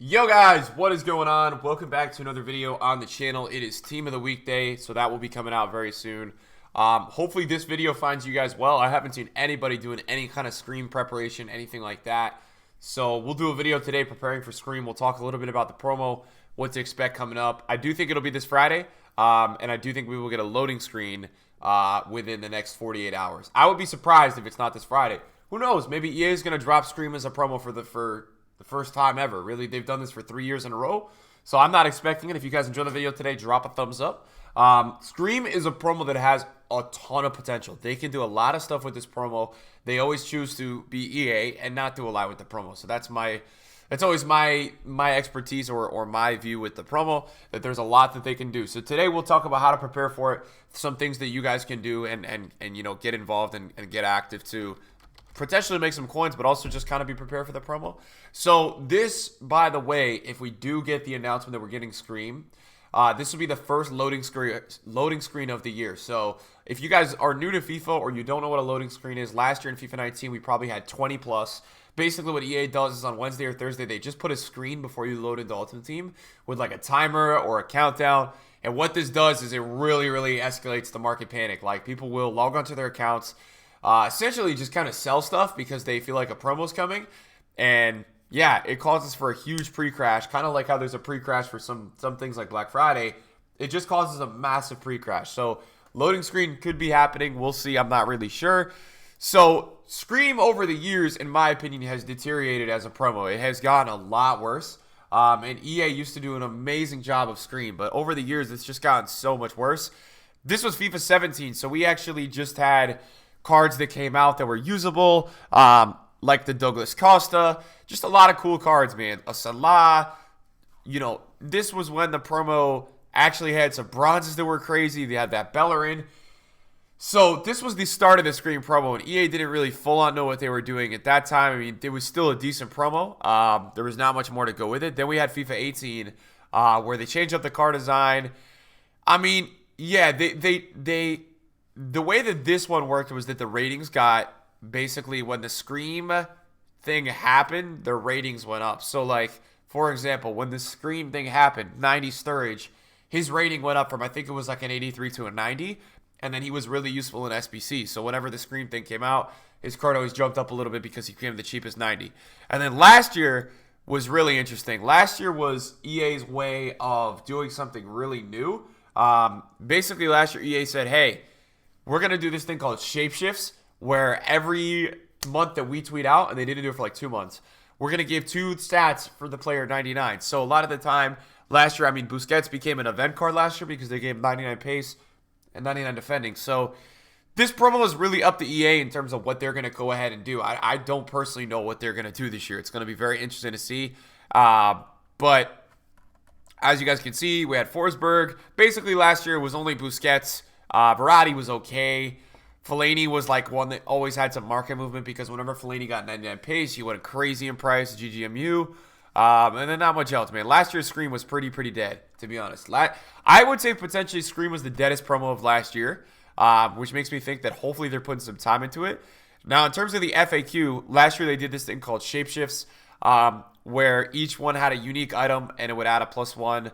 Yo guys, what is going on? Welcome back to another video on the channel. It is Team of the Week Day, so that will be coming out very soon. Hopefully this video finds you guys well. I haven't seen anybody doing any kind of Scream preparation, anything like that. So we'll do a video today preparing for Scream. We'll talk a little bit about the promo, what to expect coming up. I do think it'll be this Friday, and I do think we will get a loading screen within the next 48 hours. I would be surprised if it's not this Friday. Who knows? Maybe EA is going to drop Scream as a promo for the first time ever. Really, they've done this for 3 years in a row, so I'm not expecting it. If you guys enjoyed the video today, drop a thumbs up. Scream is a promo that has a ton of potential. They can do a lot of stuff with this promo. They always choose to be EA and not do a lot with the promo, so that's always my expertise or my view with the promo, that there's a lot that they can do. So today we'll talk about how to prepare for it, some things that you guys can do and you know, get involved and get active to potentially make some coins, but also just kind of be prepared for the promo. So this, by the way, if we do get the announcement that we're getting Scream, this will be the first loading screen of the year. So if you guys are new to FIFA or you don't know what a loading screen is, last year in FIFA 19 we probably had 20 plus. Basically what EA does is on Wednesday or Thursday they just put a screen before you load into Ultimate Team with like a timer or a countdown. And what this does is it really escalates the market panic. Like, people will log onto their accounts, essentially just kind of sell stuff because they feel like a promo's coming. And yeah, it causes for a huge pre-crash, kind of like how there's a pre-crash for some things like Black Friday. It just causes a massive pre-crash. So loading screen could be happening. We'll see. I'm not really sure. So Scream over the years, in my opinion, has deteriorated as a promo. It has gotten a lot worse. And EA used to do an amazing job of Scream, but over the years, it's just gotten so much worse. This was FIFA 17, so we actually just had cards that came out that were usable, like the Douglas Costa. Just a lot of cool cards, man. A Salah. You know, this was when the promo actually had some bronzes that were crazy. They had that Bellerin. So this was the start of the Scream promo, and EA didn't really full-on know what they were doing at that time. I mean, it was still a decent promo. There was not much more to go with it. Then we had FIFA 18, where they changed up the card design. I mean, yeah, the way that this one worked was that the ratings got, basically when the Scream thing happened, their ratings went up. So like, for example, when the Scream thing happened, 90 Sturridge, his rating went up from, I think it was like an 83 to a 90, and then he was really useful in SBC. So whenever the Scream thing came out, his card always jumped up a little bit because he became the cheapest 90. And then last year was really interesting. Last year was EA's way of doing something really new. Basically last year EA said, hey, we're going to do this thing called shapeshifts, where every month that we tweet out, and they didn't do it for like 2 months, we're going to give 2 stats for the player 99. So a lot of the time, last year, I mean, Busquets became an event card last year because they gave 99 pace and 99 defending. So this promo is really up to EA in terms of what they're going to go ahead and do. I don't personally know what they're going to do this year. It's going to be very interesting to see. But as you guys can see, we had Forsberg. Basically, last year was only Busquets. Verratti was okay. Fellaini was like one that always had some market movement because whenever Fellaini got 99 pace, he went crazy in price, GGMU. And then not much else, man. Last year's Scream was pretty dead, to be honest. I would say potentially Scream was the deadest promo of last year, which makes me think that hopefully they're putting some time into it. Now, in terms of the FAQ, last year they did this thing called Shapeshifts, where each one had a unique item and it would add a +1.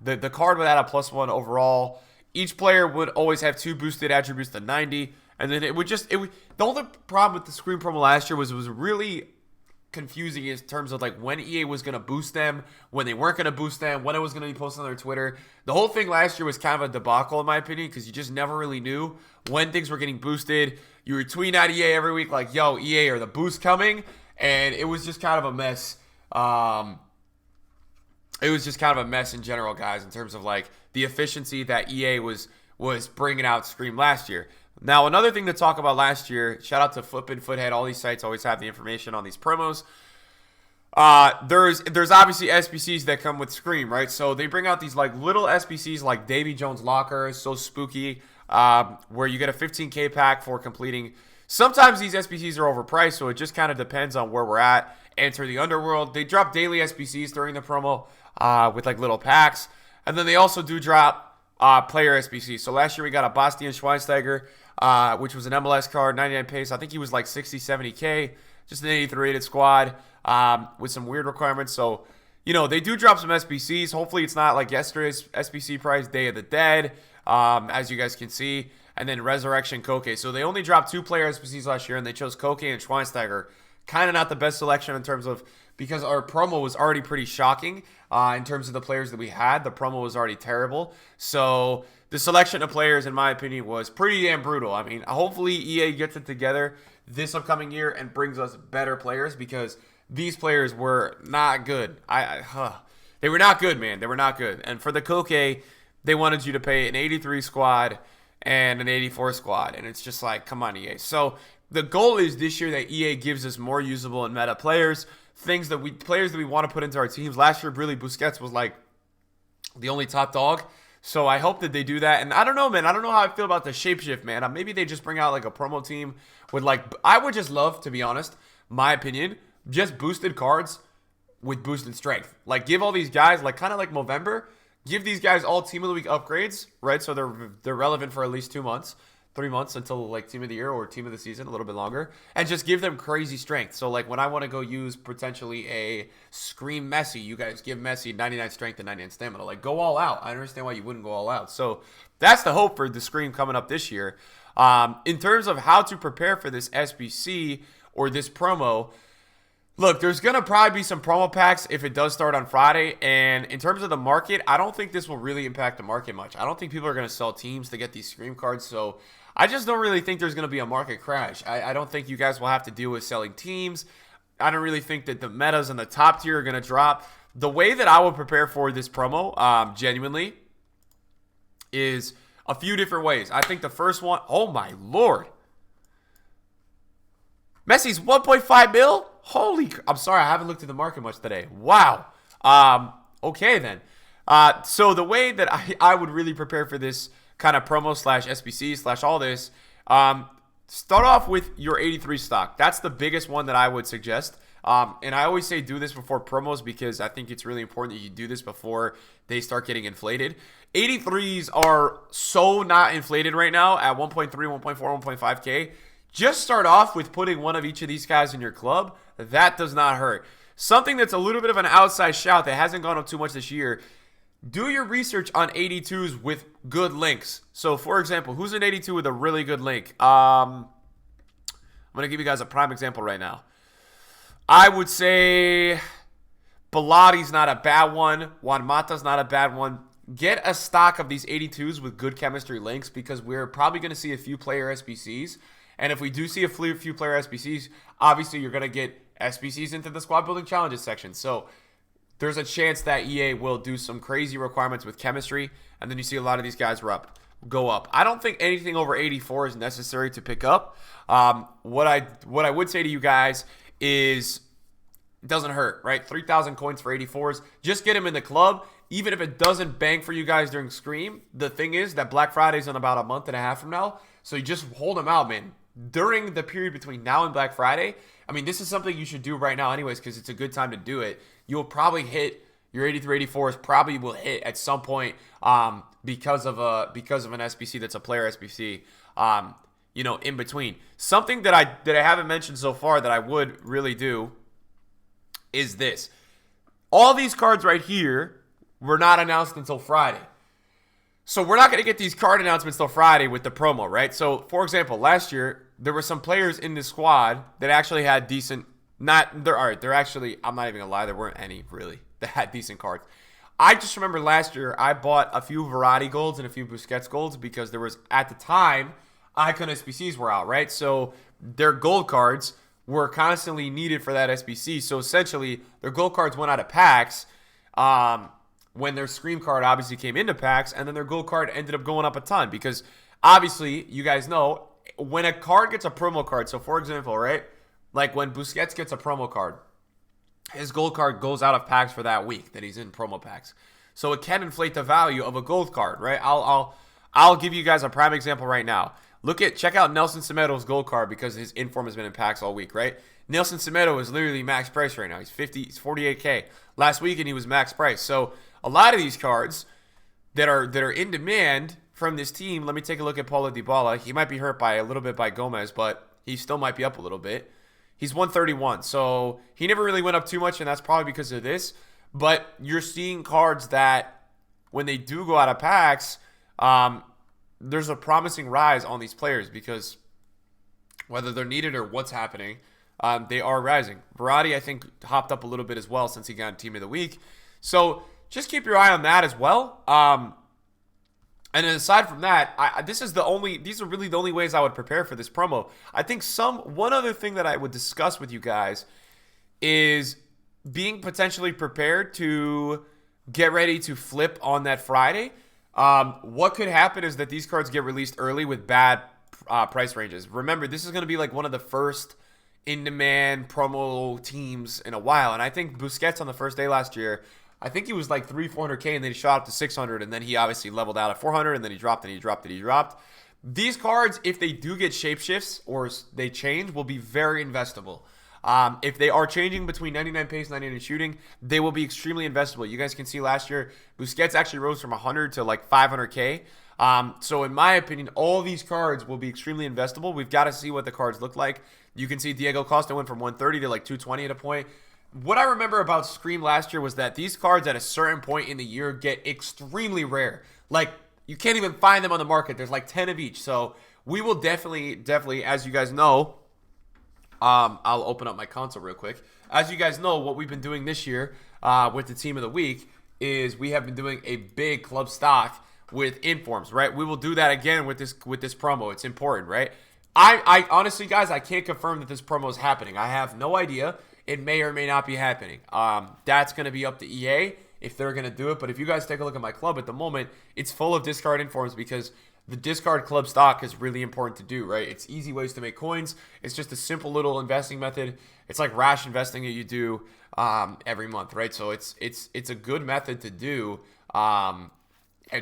The card would add a +1 overall. Each player would always have 2 boosted attributes to 90, and then the only problem with the Scream promo last year was it was really confusing in terms of like when EA was going to boost them, when they weren't going to boost them, when it was going to be posted on their Twitter. The whole thing last year was kind of a debacle in my opinion because you just never really knew when things were getting boosted. You were tweeting at EA every week like, yo, EA, are the boosts coming? And it was just kind of a mess. It was just kind of a mess in general, guys, in terms of like the efficiency that EA was bringing out Scream last year. Now, another thing to talk about last year, shout out to Flippin' Foothead. All these sites always have the information on these promos. There's obviously SBCs that come with Scream, right? So they bring out these like little SBCs like Davy Jones Locker, so spooky, where you get a 15K pack for completing. Sometimes these SBCs are overpriced, so it just kind of depends on where we're at. Enter the Underworld. They drop daily SBCs during the promo with like little packs. And then they also do drop player SBCs. So last year we got a Bastian Schweinsteiger, which was an MLS card, 99 pace. I think he was like 60, 70K. just an 83 rated squad with some weird requirements. So, they do drop some SBCs. Hopefully it's not like yesterday's SBC prize, Day of the Dead, as you guys can see. And then Resurrection Koke. So they only dropped 2-player SBCs last year, and they chose Koke and Schweinsteiger. Kind of not the best selection in terms of, because our promo was already pretty shocking in terms of the players that we had. The promo was already terrible. So the selection of players, in my opinion, was pretty damn brutal. I mean, hopefully EA gets it together this upcoming year and brings us better players, because these players were not good. They were not good, man. They were not good. And for the Koke, they wanted you to pay an 83 squad and an 84 squad. And it's just like, come on, EA. So the goal is this year that EA gives us more usable and meta players, players that we want to put into our teams. Last year, really, Busquets was like the only top dog. So I hope that they do that. And I don't know, man. I don't know how I feel about the shapeshift, man. Maybe they just bring out like a promo team with I would just love, to be honest, my opinion, just boosted cards with boosted strength. Like, give all these guys, kind of like Movember, give these guys all Team of the Week upgrades, right? So they're relevant for at least 2 months. 3 months until Team of the Year or Team of the Season, a little bit longer, and just give them crazy strength. So when I want to go use potentially a Scream Messi, you guys give Messi 99 strength and 99 stamina. Go all out. I understand why you wouldn't go all out. So that's the hope for the Scream coming up this year. In terms of how to prepare for this SBC or this promo, look, there's going to probably be some promo packs if it does start on Friday. And in terms of the market, I don't think this will really impact the market much. I don't think people are going to sell teams to get these Scream cards. So I just don't really think there's going to be a market crash. I don't think you guys will have to deal with selling teams. I don't really think that the metas in the top tier are going to drop. The way that I would prepare for this promo, genuinely, is a few different ways. I think the first one, oh my lord. Messi's 1.5 mil? I'm sorry, I haven't looked at the market much today. Wow. Okay then. So the way that I would really prepare for this kind of promo / SBC / all this, start off with your 83 stock. That's the biggest one that I would suggest. And I always say do this before promos, because I think it's really important that you do this before they start getting inflated. 83s are so not inflated right now at 1.3, 1.4, 1.5K. Just start off with putting one of each of these guys in your club. That does not hurt. Something that's a little bit of an outside shout that hasn't gone up too much this year, do your research on 82s with good links. So, for example, who's an 82 with a really good link? I'm going to give you guys a prime example right now. I would say Bellatti's not a bad one. Juan Mata's not a bad one. Get a stock of these 82s with good chemistry links, because we're probably going to see a few player SBCs. And if we do see a few player SBCs, obviously you're going to get SBCs into the squad building challenges section. So there's a chance that EA will do some crazy requirements with chemistry, and then you see a lot of these guys go up. I don't think anything over 84 is necessary to pick up. What I would say to you guys is, it doesn't hurt, right? 3,000 coins for 84s. Just get them in the club. Even if it doesn't bang for you guys during Scream, the thing is that Black Friday's in about a month and a half from now, so you just hold them out, man. During the period between now and Black Friday, I mean, this is something you should do right now anyways, because it's a good time to do it. You'll probably hit your 83, 84s, probably will hit at some point because of an SBC that's a player SBC, in between. Something that I haven't mentioned so far that I would really do is this. All these cards right here were not announced until Friday. So we're not going to get these card announcements till Friday with the promo, right? So, for example, last year, there were some players in this squad that actually had decent, I'm not even going to lie, there weren't any, really, that had decent cards. I just remember last year, I bought a few Verratti golds and a few Busquets golds, because there was, at the time, Icon SBCs were out, right? So their gold cards were constantly needed for that SBC. So essentially, their gold cards went out of packs, when their Scream card obviously came into packs, and then their gold card ended up going up a ton, because obviously, you guys know, when a card gets a promo card, so for example, right, like when Busquets gets a promo card, his gold card goes out of packs for that week that he's in promo packs. So it can inflate the value of a gold card, right? I'll give you guys a prime example right now. Check out Nelson Semedo's gold card, because his inform has been in packs all week, right? Nelson Semedo is literally max price right now. He's 48K. Last weekend he was max price. So a lot of these cards that are in demand from this team, let me take a look at Paulo Dybala. He might be hurt by a little bit by Gomez, but he still might be up a little bit. He's 131. So he never really went up too much, and that's probably because of this. But you're seeing cards that when they do go out of packs, there's a promising rise on these players because whether they're needed or what's happening, they are rising. Verratti, I think, hopped up a little bit as well since he got Team of the Week. So just keep your eye on that as well. And then aside from that, these are really the only ways I would prepare for this promo. I think one other thing that I would discuss with you guys is being potentially prepared to get ready to flip on that Friday. What could happen is that these cards get released early with bad price ranges. Remember, this is going to be like one of the first in-demand promo teams in a while. And I think Busquets on the first day last year, I think he was like 400K, and then he shot up to 600, and then he obviously leveled out at 400, and then he dropped, and he dropped, and he dropped. These cards, if they do get shapeshifts or they change, will be very investable. If they are changing between 99 pace, 99 shooting, they will be extremely investable. You guys can see last year, Busquets actually rose from 100 to like 500K. So in my opinion, all these cards will be extremely investable. We've got to see what the cards look like. You can see Diego Costa went from 130 to like 220 at a point. What I remember about Scream last year was that these cards at a certain point in the year get extremely rare. Like, you can't even find them on the market. There's like 10 of each. So we will definitely, as you guys know, I'll open up my console real quick. As you guys know, what we've been doing this year with the Team of the Week is we have been doing a big club stock with informs, right? We will do that again with this promo. It's important, right? I honestly, guys, I can't confirm that this promo is happening. I have no idea. It may or may not be happening. That's going to be up to EA if they're going to do it. But if you guys take a look at my club at the moment, it's full of discard informs because the discard club stock is really important to do, right? It's easy ways to make coins. It's just a simple little investing method. It's like rash investing that you do every month, right? So it's a good method to do. And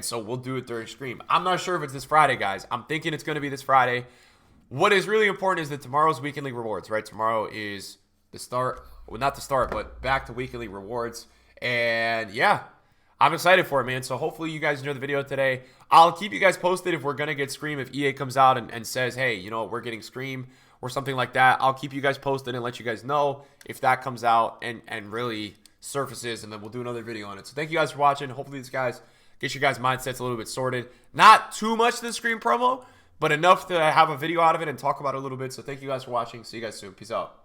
so we'll do it during stream. I'm not sure if it's this Friday, guys. I'm thinking it's going to be this Friday. What is really important is that tomorrow's weekly rewards, right? Tomorrow is the start, well, not the start, but back to weekly rewards. And yeah, I'm excited for it, man. So hopefully you guys enjoyed the video today. I'll keep you guys posted if we're going to get Scream. If EA comes out and says, hey, you know, we're getting Scream or something like that, I'll keep you guys posted and let you guys know if that comes out and really surfaces, and then we'll do another video on it. So thank you guys for watching. Hopefully these guys get your guys' mindsets a little bit sorted. Not too much of the Scream promo, but enough to have a video out of it and talk about it a little bit. So thank you guys for watching. See you guys soon. Peace out.